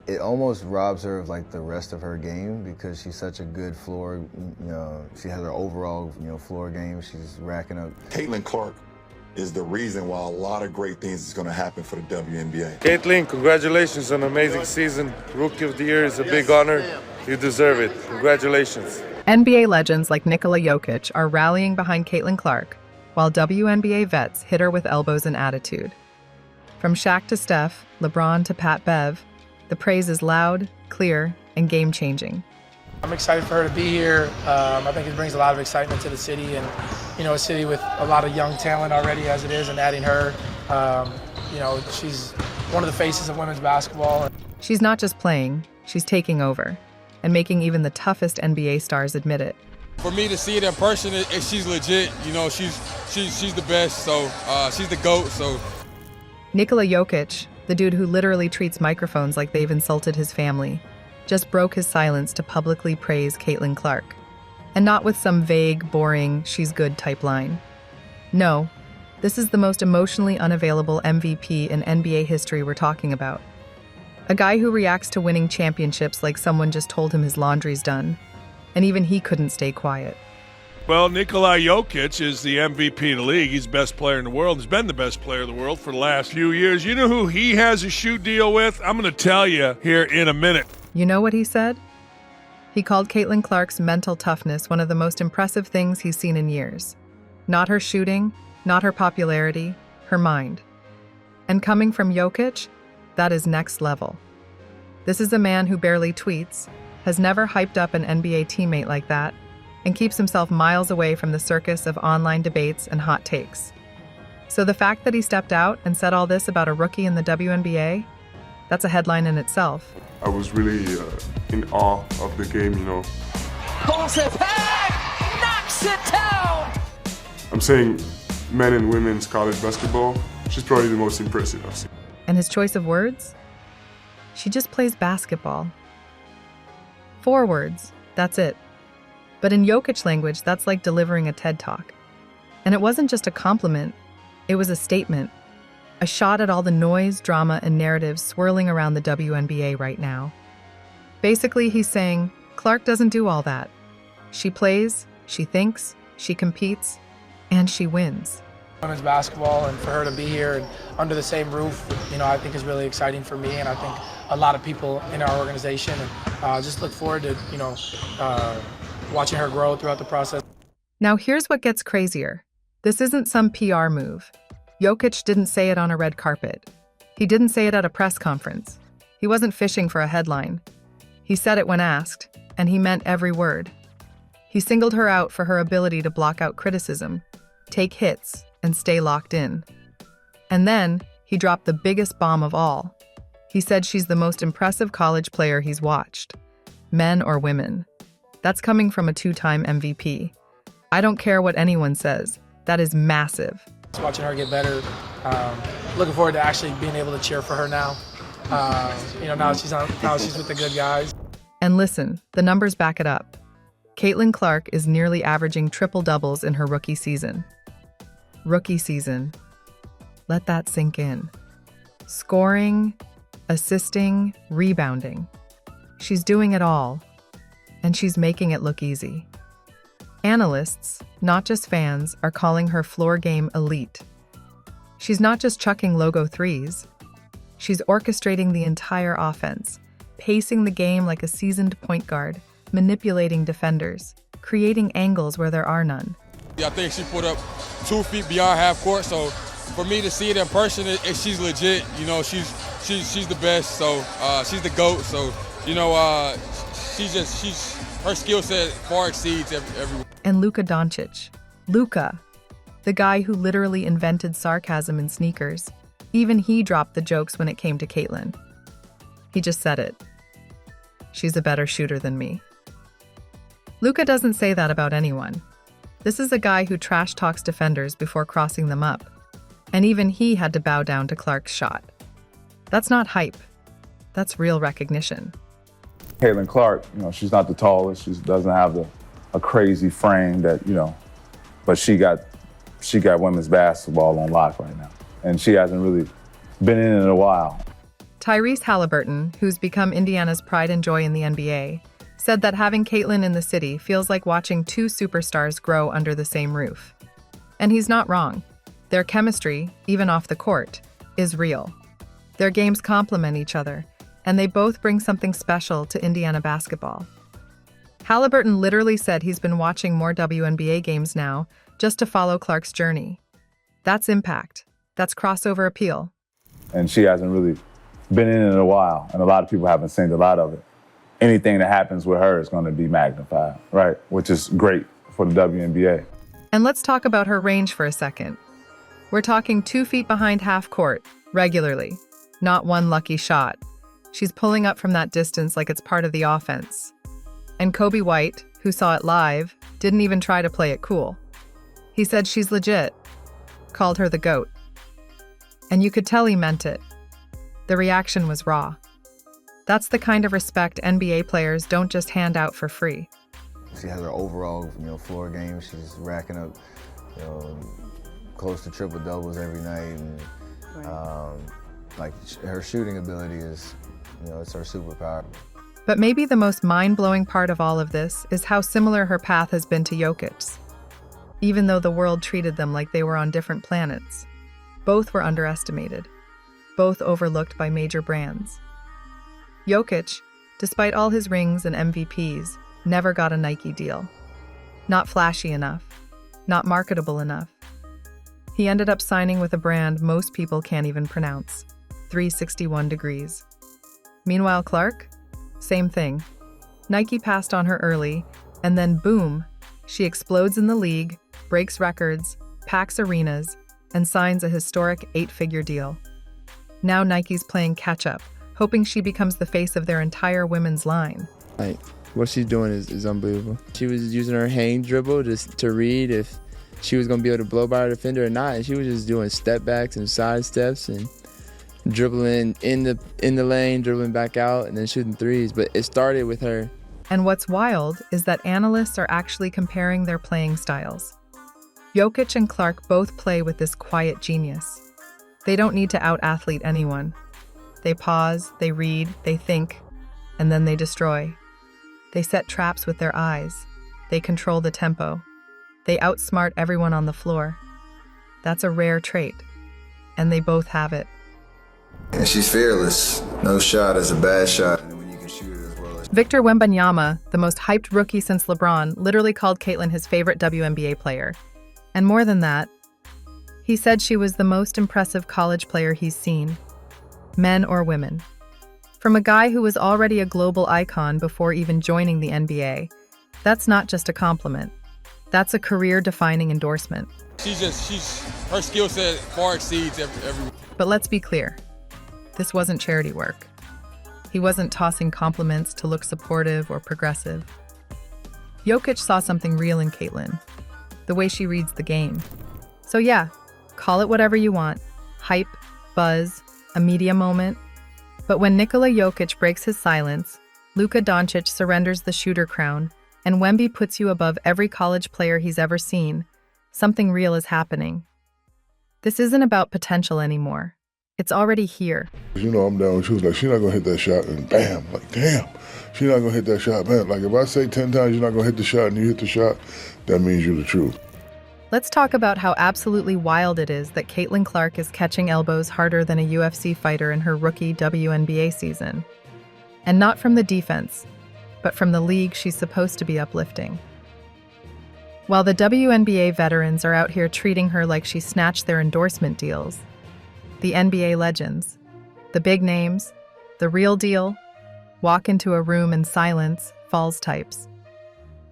it almost robs her of like the rest of her game because she's such a good floor, she has her overall, floor game. She's racking up. Caitlin Clark is the reason why a lot of great things is going to happen for the WNBA. Caitlin, congratulations on an amazing season. Rookie of the Year is a big honor. You deserve it. Congratulations. NBA legends like Nikola Jokic are rallying behind Caitlin Clark, while WNBA vets hit her with elbows and attitude. From Shaq to Steph, LeBron to Pat Bev, the praise is loud, clear, and game-changing. I'm excited for her to be here. I think it brings a lot of excitement to the city, and a city with a lot of young talent already as it is, and adding her, she's one of the faces of women's basketball. She's not just playing, she's taking over, and making even the toughest NBA stars admit it. For me to see it in person, she's legit. She's the best. So she's the GOAT. So Nikola Jokic, the dude who literally treats microphones like they've insulted his family, just broke his silence to publicly praise Caitlin Clark. And not with some vague, boring, she's good type line. No, this is the most emotionally unavailable MVP in NBA history we're talking about. A guy who reacts to winning championships like someone just told him his laundry's done. And even he couldn't stay quiet. Well, Nikola Jokic is the MVP of the league. He's the best player in the world. He's been the best player in the world for the last few years. You know who he has a shoe deal with? I'm going to tell you here in a minute. You know what he said? He called Caitlin Clark's mental toughness one of the most impressive things he's seen in years. Not her shooting, not her popularity, her mind. And coming from Jokic, that is next level. This is a man who barely tweets, has never hyped up an NBA teammate like that, and keeps himself miles away from the circus of online debates and hot takes. So the fact that he stepped out and said all this about a rookie in the WNBA, that's a headline in itself. I was really in awe of the game, Pulls it back, knocks it down! I'm saying men and women's college basketball, she's probably the most impressive I've seen. And his choice of words? She just plays basketball. 4 words, that's it. But in Jokic language, that's like delivering a TED Talk. And it wasn't just a compliment, it was a statement. A shot at all the noise, drama, and narratives swirling around the WNBA right now. Basically, he's saying, Clark doesn't do all that. She plays, she thinks, she competes, and she wins. Women's basketball, and for her to be here and under the same roof, I think is really exciting for me, and I think a lot of people in our organization, and just look forward to, watching her grow throughout the process. Now here's what gets crazier. This isn't some PR move. Jokic didn't say it on a red carpet. He didn't say it at a press conference. He wasn't fishing for a headline. He said it when asked, and he meant every word. He singled her out for her ability to block out criticism, take hits, and stay locked in. And then, he dropped the biggest bomb of all. He said she's the most impressive college player he's watched, men or women. That's coming from a 2-time MVP. I don't care what anyone says, that is massive. Watching her get better, looking forward to actually being able to cheer for her now. Now she's with the good guys. And listen, the numbers back it up. Caitlin Clark is nearly averaging triple doubles in her rookie season. Rookie season. Let that sink in. Scoring, assisting, rebounding. She's doing it all, and she's making it look easy. Analysts, not just fans, are calling her floor game elite. She's not just chucking logo threes. She's orchestrating the entire offense, pacing the game like a seasoned point guard, manipulating defenders, creating angles where there are none. I think she put up 2 feet beyond half court. So for me to see it in person, she's legit. She's the best. So she's the GOAT. So her skill set far exceeds everyone. And Luka Doncic. Luka, the guy who literally invented sarcasm in sneakers. Even he dropped the jokes when it came to Caitlin. He just said it. She's a better shooter than me. Luka doesn't say that about anyone. This is a guy who trash talks defenders before crossing them up. And even he had to bow down to Clark's shot. That's not hype. That's real recognition. Caitlin Clark, she's not the tallest. She doesn't have a crazy frame that, but she got women's basketball on lock right now. And she hasn't really been in it a while. Tyrese Halliburton, who's become Indiana's pride and joy in the NBA, said that having Caitlin in the city feels like watching two superstars grow under the same roof. And he's not wrong. Their chemistry, even off the court, is real. Their games complement each other, and they both bring something special to Indiana basketball. Halliburton literally said he's been watching more WNBA games now just to follow Clark's journey. That's impact. That's crossover appeal. And she hasn't really been in it a while, and a lot of people haven't seen a lot of it. Anything that happens with her is going to be magnified, right? Which is great for the WNBA. And let's talk about her range for a second. We're talking 2 feet behind half court, regularly, not one lucky shot. She's pulling up from that distance like it's part of the offense. And Kobe White, who saw it live, didn't even try to play it cool. He said she's legit, called her the GOAT. And you could tell he meant it. The reaction was raw. That's the kind of respect NBA players don't just hand out for free. She has her overall, floor game. She's racking up, close to triple doubles every night, and her shooting ability is, it's her superpower. But maybe the most mind-blowing part of all of this is how similar her path has been to Jokic's. Even though the world treated them like they were on different planets, both were underestimated, both overlooked by major brands. Jokic, despite all his rings and MVPs, never got a Nike deal. Not flashy enough, not marketable enough. He ended up signing with a brand most people can't even pronounce, 361 Degrees. Meanwhile, Clark? Same thing. Nike passed on her early, and then boom, she explodes in the league, breaks records, packs arenas, and signs a historic 8-figure deal. Now Nike's playing catch-up, hoping she becomes the face of their entire women's line. What she's doing is unbelievable. She was using her hang dribble just to read if she was going to be able to blow by her defender or not, and she was just doing step backs and side steps and dribbling in the lane, dribbling back out, and then shooting threes. But it started with her. And what's wild is that analysts are actually comparing their playing styles. Jokic and Clark both play with this quiet genius. They don't need to out-athlete anyone. They pause, they read, they think, and then they destroy. They set traps with their eyes. They control the tempo. They outsmart everyone on the floor. That's a rare trait, and they both have it. And she's fearless. No shot is a bad shot. Victor Wembanyama, the most hyped rookie since LeBron, literally called Caitlin his favorite WNBA player. And more than that, he said she was the most impressive college player he's seen, men or women. From a guy who was already a global icon before even joining the NBA, that's not just a compliment. That's a career-defining endorsement. Her skill set far exceeds everyone. But let's be clear, this wasn't charity work. He wasn't tossing compliments to look supportive or progressive. Jokic saw something real in Caitlin, the way she reads the game. So yeah, call it whatever you want, hype, buzz, a media moment. But when Nikola Jokic breaks his silence, Luka Doncic surrenders the shooter crown, and Wemby puts you above every college player he's ever seen, something real is happening. This isn't about potential anymore. It's already here. I'm down. She was like, she's not going to hit that shot, and bam, like, damn, she's not going to hit that shot, man. Like, if I say 10 times you're not going to hit the shot and you hit the shot, that means you're the truth. Let's talk about how absolutely wild it is that Caitlin Clark is catching elbows harder than a UFC fighter in her rookie WNBA season. And not from the defense, but from the league she's supposed to be uplifting. While the WNBA veterans are out here treating her like she snatched their endorsement deals, the NBA legends, the big names, the real deal, walk into a room in silence, falls types.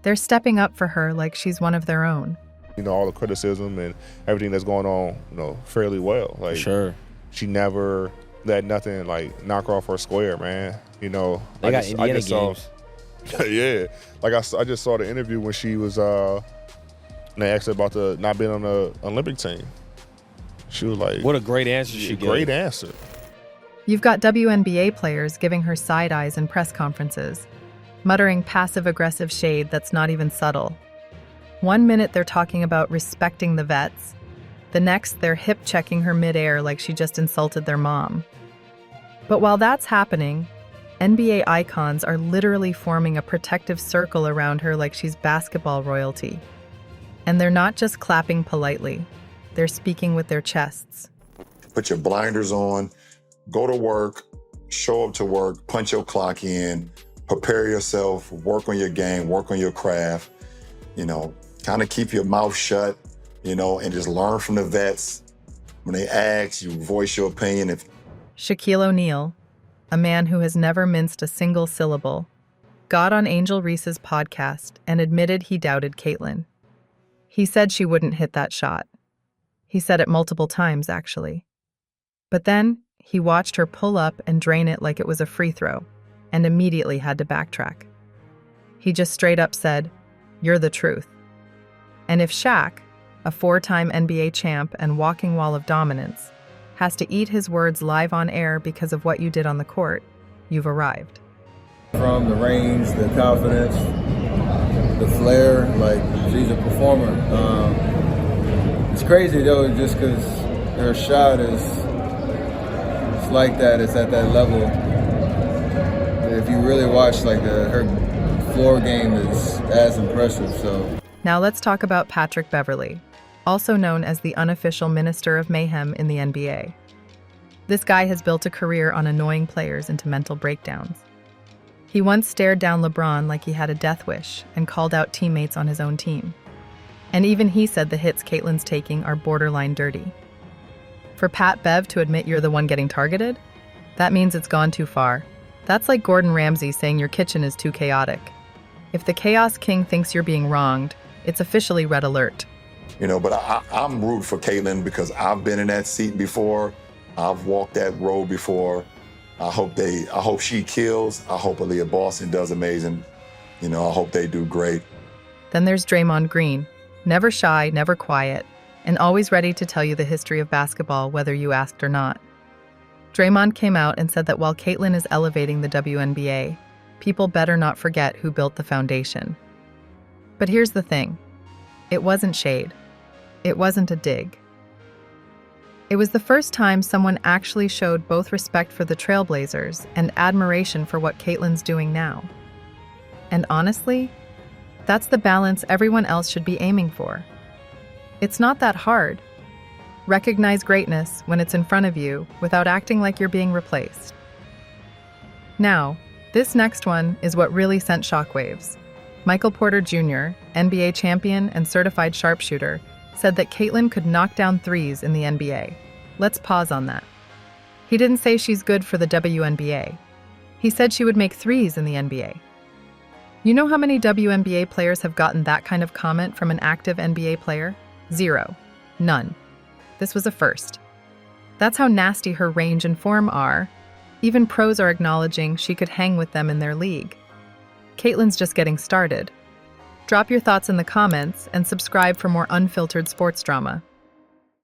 They're stepping up for her like she's one of their own. All the criticism and everything that's going on, fairly well. Like, sure. She never let nothing knock her off her square, man. They got Indiana games. Yeah, I just saw the interview when she was, and they asked her about not being on the Olympic team. She was like, "What a great answer she gave." Great answer. You've got WNBA players giving her side eyes in press conferences, muttering passive-aggressive shade that's not even subtle. One minute they're talking about respecting the vets. The next, they're hip-checking her midair like she just insulted their mom. But while that's happening, NBA icons are literally forming a protective circle around her like she's basketball royalty. And they're not just clapping politely, they're speaking with their chests. Put your blinders on, go to work, show up to work, punch your clock in, prepare yourself, work on your game, work on your craft, kind of keep your mouth shut, and just learn from the vets. When they ask, you voice your opinion. Shaquille O'Neal, a man who has never minced a single syllable, got on Angel Reese's podcast and admitted he doubted Caitlin. He said she wouldn't hit that shot. He said it multiple times, actually. But then he watched her pull up and drain it like it was a free throw, and immediately had to backtrack. He just straight up said, "You're the truth." And if Shaq, a 4-time NBA champ and walking wall of dominance, has to eat his words live on air because of what you did on the court, you've arrived. From the range, the confidence, the flair, she's a performer. It's crazy though, just because her shot is like that, it's at that level. If you really watch, her floor game is as impressive. So now let's talk about Patrick Beverley, also known as the unofficial Minister of Mayhem in the NBA. This guy has built a career on annoying players into mental breakdowns. He once stared down LeBron like he had a death wish and called out teammates on his own team. And even he said the hits Caitlin's taking are borderline dirty. For Pat Bev to admit you're the one getting targeted? That means it's gone too far. That's like Gordon Ramsay saying your kitchen is too chaotic. If the Chaos King thinks you're being wronged, it's officially red alert. But I'm rooting for Caitlin because I've been in that seat before. I've walked that road before. I hope she kills. I hope Aaliyah Boston does amazing. I hope they do great. Then there's Draymond Green, never shy, never quiet, and always ready to tell you the history of basketball whether you asked or not. Draymond came out and said that while Caitlin is elevating the WNBA, people better not forget who built the foundation. But here's the thing. It wasn't shade. It wasn't a dig. It was the first time someone actually showed both respect for the Trailblazers and admiration for what Caitlin's doing now. And honestly, that's the balance everyone else should be aiming for. It's not that hard. Recognize greatness when it's in front of you without acting like you're being replaced. Now, this next one is what really sent shockwaves. Michael Porter Jr., NBA champion and certified sharpshooter, said that Caitlin could knock down threes in the NBA. Let's pause on that. He didn't say she's good for the WNBA. He said she would make threes in the NBA. You know how many WNBA players have gotten that kind of comment from an active NBA player? 0. None. This was a first. That's how nasty her range and form are. Even pros are acknowledging she could hang with them in their league. Caitlin's just getting started. Drop your thoughts in the comments and subscribe for more unfiltered sports drama.